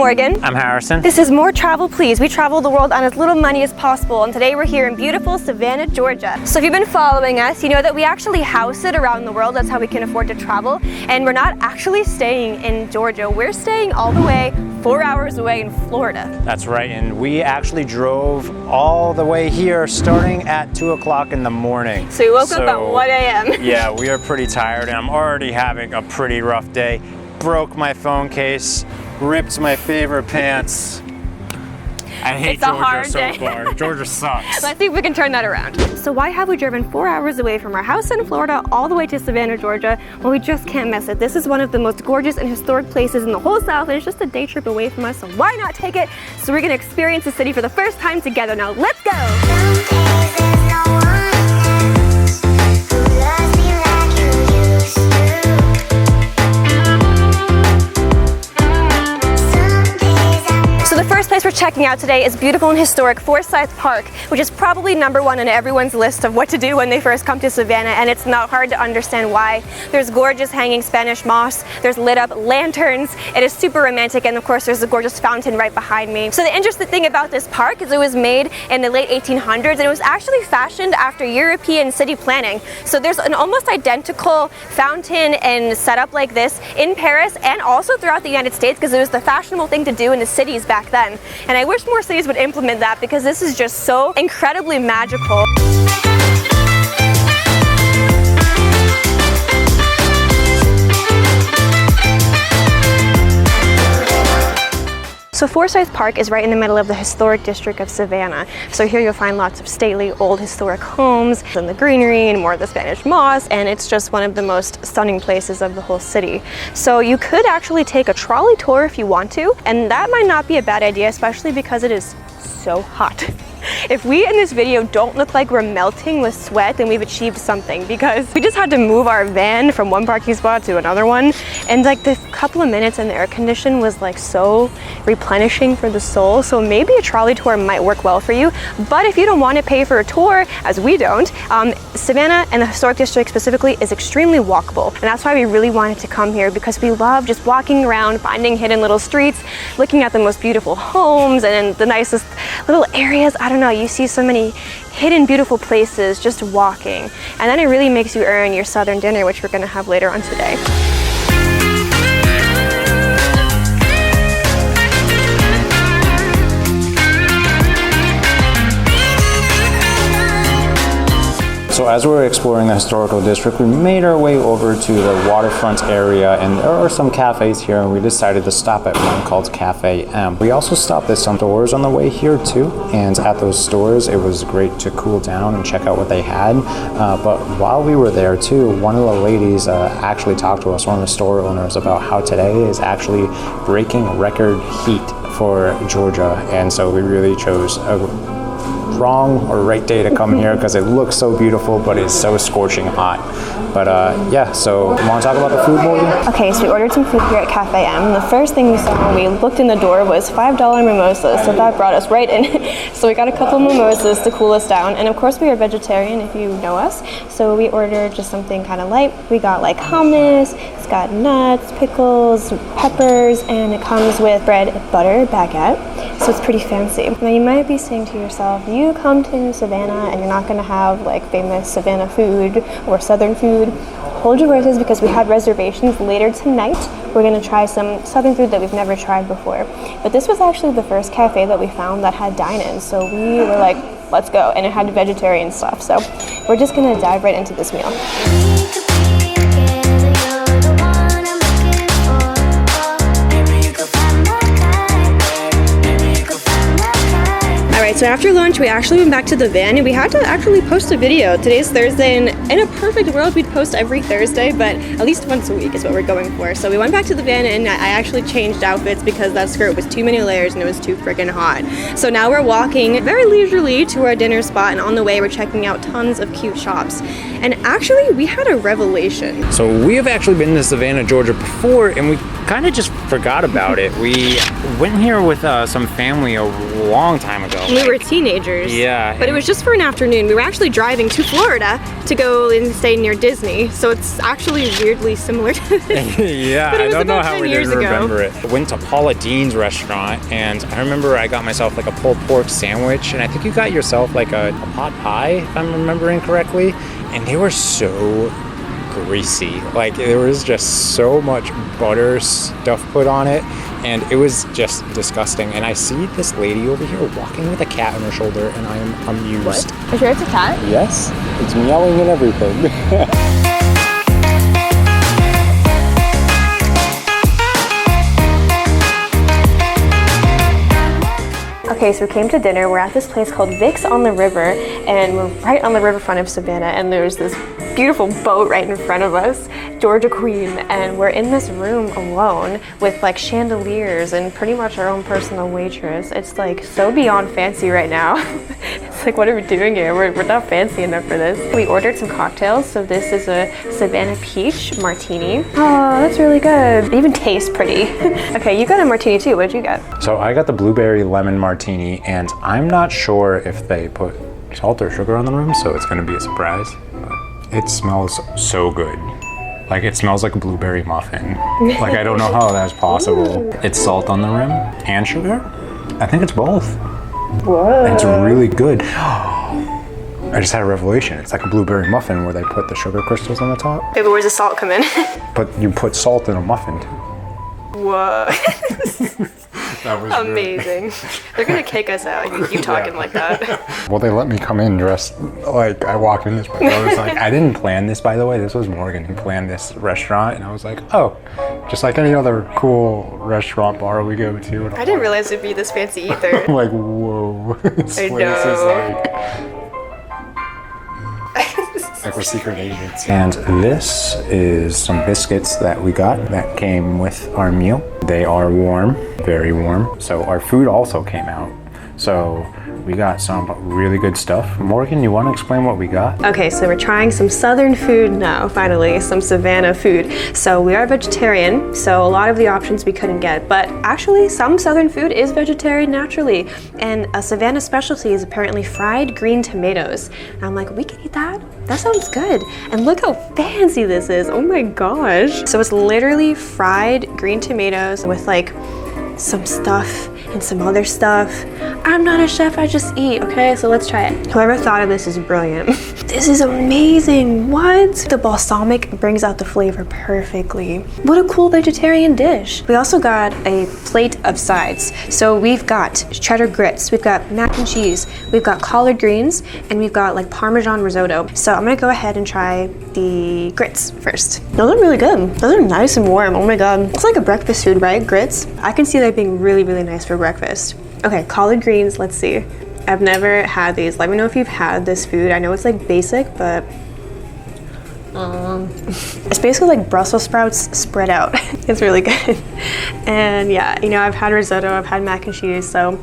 Morgan. I'm Harrison. This is More Travel Please. We travel the world on as little money as possible, and today we're here in beautiful Savannah, Georgia. So if you've been following us, you know that we actually house it around the world. That's how we can afford to travel. And we're not actually staying in Georgia. We're staying all the way 4 hours away in Florida. That's right, and we actually drove all the way here starting at 2 o'clock in the morning. So we woke up at 1 a.m. Yeah, we are pretty tired, and I'm already having a pretty rough day. Broke my phone case, ripped my favorite pants. I hate Georgia so far. Georgia sucks. Let's see if we can turn that around. So why have we driven 4 hours away from our house in Florida all the way to Savannah, Georgia? Well, we just can't miss it. This is one of the most gorgeous and historic places in the whole South, and it's just a day trip away from us, so why not take it? So we're gonna experience the city for the first time together. Now, let's go! So the first place we're checking out today is beautiful and historic Forsyth Park, which is probably #1 on everyone's list of what to do when they first come to Savannah, and it's not hard to understand why. There's gorgeous hanging Spanish moss, there's lit up lanterns, it is super romantic, and of course there's a gorgeous fountain right behind me. So the interesting thing about this park is it was made in the late 1800s, and it was actually fashioned after European city planning. So there's an almost identical fountain and setup like this in Paris and also throughout the United States, because it was the fashionable thing to do in the cities back then. And I wish more cities would implement that, because this is just so incredibly magical. So Forsyth Park is right in the middle of the historic district of Savannah. So here you'll find lots of stately old historic homes and the greenery and more of the Spanish moss, and it's just one of the most stunning places of the whole city. So you could actually take a trolley tour if you want to, and that might not be a bad idea, especially because it is so hot. If we in this video don't look like we're melting with sweat, then we've achieved something, because we just had to move our van from one parking spot to another one, and like the couple of minutes in the air condition was like so replenishing for the soul. So maybe a trolley tour might work well for you, but if you don't want to pay for a tour, as we don't, Savannah and the historic district specifically is extremely walkable, and that's why we really wanted to come here, because we love just walking around, finding hidden little streets, looking at the most beautiful homes and the nicest little areas. I don't know, you see so many hidden beautiful places just walking, and then it really makes you earn your southern dinner, which we're going to have later on today. So as we were exploring the historical district, we made our way over to the waterfront area, and there are some cafes here, and we decided to stop at one called Cafe M. We also stopped at some stores on the way here too, and at those stores it was great to cool down and check out what they had. But while we were there too, one of the ladies actually talked to us, one of the store owners, about how today is actually breaking record heat for Georgia, and so we really chose a wrong or right day to come here, because it looks so beautiful, but it's so scorching hot. But yeah, so you want to talk about the food, Morgan? Okay, so we ordered some food here at Cafe M. The first thing we saw when we looked in the door was $5 mimosas, so that brought us right in. So we got a couple mimosas to cool us down, and of course we are vegetarian if you know us, so we ordered just something kind of light. We got like hummus, it's got nuts, pickles, peppers, and it comes with bread, butter, baguette, so it's pretty fancy. Now you might be saying to yourself, you come to Savannah and you're not going to have like famous Savannah food or southern food. Hold your horses, because we have reservations later tonight. We're going to try some southern food that we've never tried before. But this was actually the first cafe that we found that had dine-in, so we were like, let's go, and it had vegetarian stuff. So we're just going to dive right into this meal. Alright, so after lunch we actually went back to the van, and we had to actually post a video. Today's Thursday, and in a perfect world we'd post every Thursday, but at least once a week is what we're going for. So we went back to the van, and I actually changed outfits because that skirt was too many layers and it was too freaking hot. So now we're walking very leisurely to our dinner spot, and on the way we're checking out tons of cute shops. And actually we had a revelation. So we have actually been to Savannah, Georgia before, and we kind of just forgot about it. We went here with some family a long time ago. We were teenagers. Yeah. But it was just for an afternoon. We were actually driving to Florida to go and stay near Disney. So it's actually weirdly similar to this. Yeah, But it I was don't know about how 10 we years didn't ago. remember it. I went to Paula Dean's restaurant, and I remember I got myself like a pulled pork sandwich, and I think you got yourself like a pot pie, if I'm remembering correctly, and they were so greasy. Like, there was just so much butter stuff put on it, and it was just disgusting. And I see this lady over here walking with a cat on her shoulder, and I am amused. What? Are you sure it's a cat? Yes, it's meowing and everything. Okay, so we came to dinner. We're at this place called Vic's on the River, and we're right on the riverfront of Savannah, and there's this beautiful boat right in front of us, Georgia Queen, and we're in this room alone with like chandeliers and pretty much our own personal waitress. It's like so beyond fancy right now. It's like, what are we doing here? We're not fancy enough for this. We ordered some cocktails, so this is a Savannah Peach Martini. Oh, that's really good. It even tastes pretty. Okay, you got a martini too. What'd you get? So I got the blueberry lemon martini, and I'm not sure if they put salt or sugar on the rim, so it's gonna be a surprise. But it smells so good. Like, it smells like a blueberry muffin. Like, I don't know how that's possible. It's salt on the rim and sugar? I think it's both. Whoa. It's really good. I just had a revelation. It's like a blueberry muffin where they put the sugar crystals on the top. Okay, but where's the salt come in? But you put salt in a muffin too. Whoa. That was amazing. They're gonna kick us out if you keep talking like that. Well, they let me come in dressed like I walked in this place. I was like, I didn't plan this, by the way. This was Morgan who planned this restaurant, and I was like, oh, just like any other cool restaurant bar we go to. I didn't realize it'd be this fancy either. I'm like, whoa, this I place is know. like we're secret agents. And this is some biscuits that we got that came with our meal. They are warm, very warm. So our food also came out. So we got some really good stuff. Morgan, you want to explain what we got? Okay, so we're trying some southern food now, finally, some Savannah food. So we are vegetarian, so a lot of the options we couldn't get, but actually some southern food is vegetarian naturally. And a Savannah specialty is apparently fried green tomatoes. And I'm like, we can eat that? That sounds good. And look how fancy this is, oh my gosh. So it's literally fried green tomatoes with like some stuff and some other stuff. I'm not a chef, I just eat, okay? So let's try it. Whoever thought of this is brilliant. This is amazing, what? The balsamic brings out the flavor perfectly. What a cool vegetarian dish. We also got a plate of sides. So we've got cheddar grits, we've got mac and cheese, we've got collard greens, and we've got like Parmesan risotto. So I'm gonna go ahead and try the grits first. Those are really good. Those are nice and warm, oh my God. It's like a breakfast food, right, grits? I can see that being really, really nice for breakfast. Okay, collard greens, let's see. I've never had these. Let me know if you've had this food. I know it's like basic, but it's basically like Brussels sprouts spread out. It's really good. And yeah, you know, I've had risotto, I've had mac and cheese, so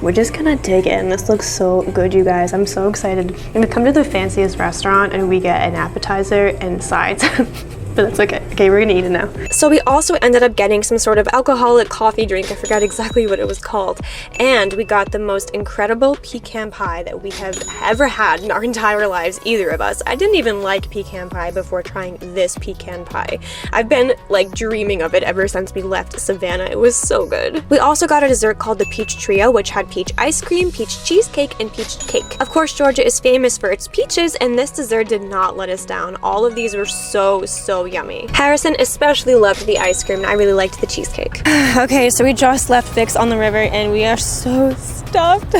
we're just gonna dig in. This looks so good, you guys. I'm so excited. And we come to the fanciest restaurant and we get an appetizer and sides. But that's okay. Okay, we're gonna eat it now. So we also ended up getting some sort of alcoholic coffee drink. I forgot exactly what it was called. And we got the most incredible pecan pie that we have ever had in our entire lives, either of us. I didn't even like pecan pie before trying this pecan pie. I've been like dreaming of it ever since we left Savannah. It was so good. We also got a dessert called the Peach Trio, which had peach ice cream, peach cheesecake, and peach cake. Of course, Georgia is famous for its peaches, and this dessert did not let us down. All of these were so yummy. Harrison especially loved the ice cream, and I really liked the cheesecake. Okay, so we just left Vic's on the River, and we are so stuffed,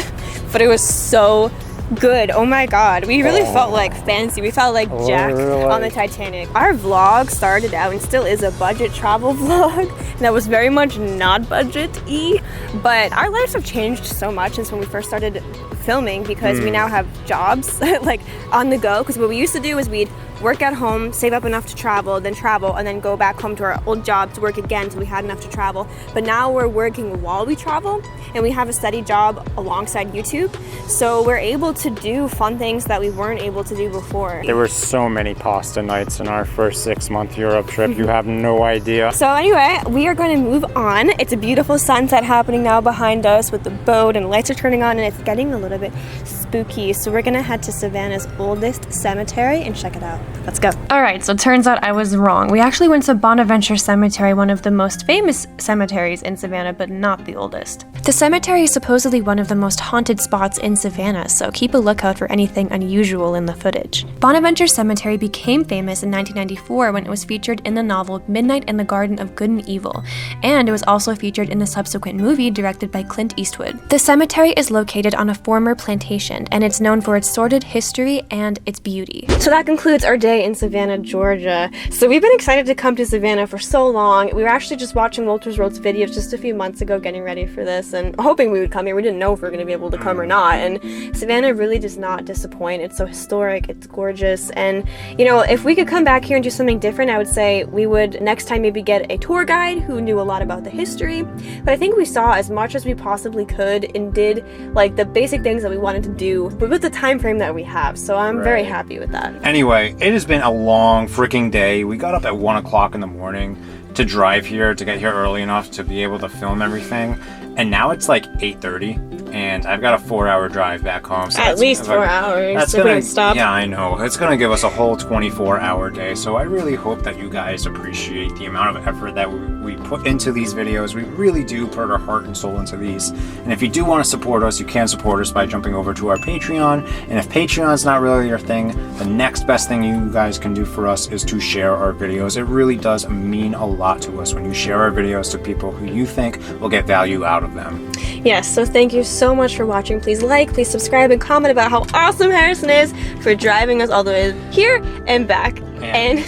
but it was so good. Oh my God, we really felt like fancy. We felt like Jack on the Titanic. Our vlog started out and still is a budget travel vlog that was very much not budget-y, but our lives have changed so much since when we first started filming because we now have jobs like on the go, because what we used to do is we'd work at home, save up enough to travel, and then go back home to our old job to work again so we had enough to travel. But now we're working while we travel, and we have a steady job alongside YouTube. So we're able to do fun things that we weren't able to do before. There were so many pasta nights in our first 6-month Europe trip. You have no idea. So anyway, we are going to move on. It's a beautiful sunset happening now behind us with the boat, and lights are turning on, and it's getting a little bit spooky. So we're gonna head to Savannah's oldest cemetery and check it out. Let's go. All right, so it turns out I was wrong. We actually went to Bonaventure Cemetery, one of the most famous cemeteries in Savannah, but not the oldest. The cemetery is supposedly one of the most haunted spots in Savannah, so keep a lookout for anything unusual in the footage. Bonaventure Cemetery became famous in 1994 when it was featured in the novel Midnight in the Garden of Good and Evil, and it was also featured in the subsequent movie directed by Clint Eastwood. The cemetery is located on a former plantation, and it's known for its sordid history and its beauty. So that concludes our day in Savannah, Georgia. So we've been excited to come to Savannah for so long. We were actually just watching Walter's Road's videos just a few months ago getting ready for this and hoping we would come here. We didn't know if we were going to be able to come or not, and Savannah really does not disappoint. It's so historic, it's gorgeous, and you know, if we could come back here and do something different, I would say we would next time maybe get a tour guide who knew a lot about the history. But I think we saw as much as we possibly could and did like the basic things that we wanted to do, but with the time frame that we have. So I'm very happy with that. Anyway, it has been a long freaking day. We got up at 1 o'clock in the morning to drive here, to get here early enough to be able to film everything. And now it's like 8:30, and I've got a 4-hour drive back home. So at least 4 hours. That's if we gonna don't stop. Yeah, I know. It's gonna give us a whole 24-hour day. So I really hope that you guys appreciate the amount of effort that we put into these videos. We really do put our heart and soul into these. And if you do want to support us, you can support us by jumping over to our Patreon. And if Patreon's not really your thing, the next best thing you guys can do for us is to share our videos. It really does mean a lot to us when you share our videos to people who you think will get value out of them. Yes, so thank you so much for watching. Please like, please subscribe, and comment about how awesome Harrison is for driving us all the way here and back. And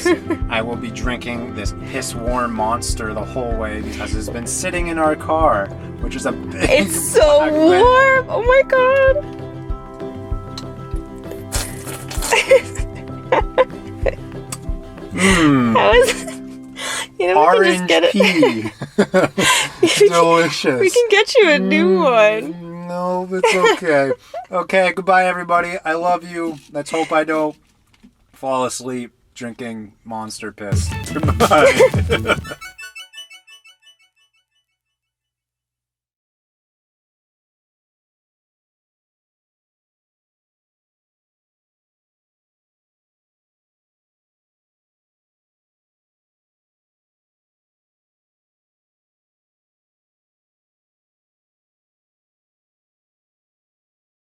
I will be drinking this piss-warm monster the whole way because it's been sitting in our car, which is a big it's so warm! Oh my god! How is you know, we can just get pea. Delicious. We can get you a new one. No, it's okay. Okay, goodbye everybody. I love you. Let's hope I don't fall asleep drinking monster piss. Goodbye.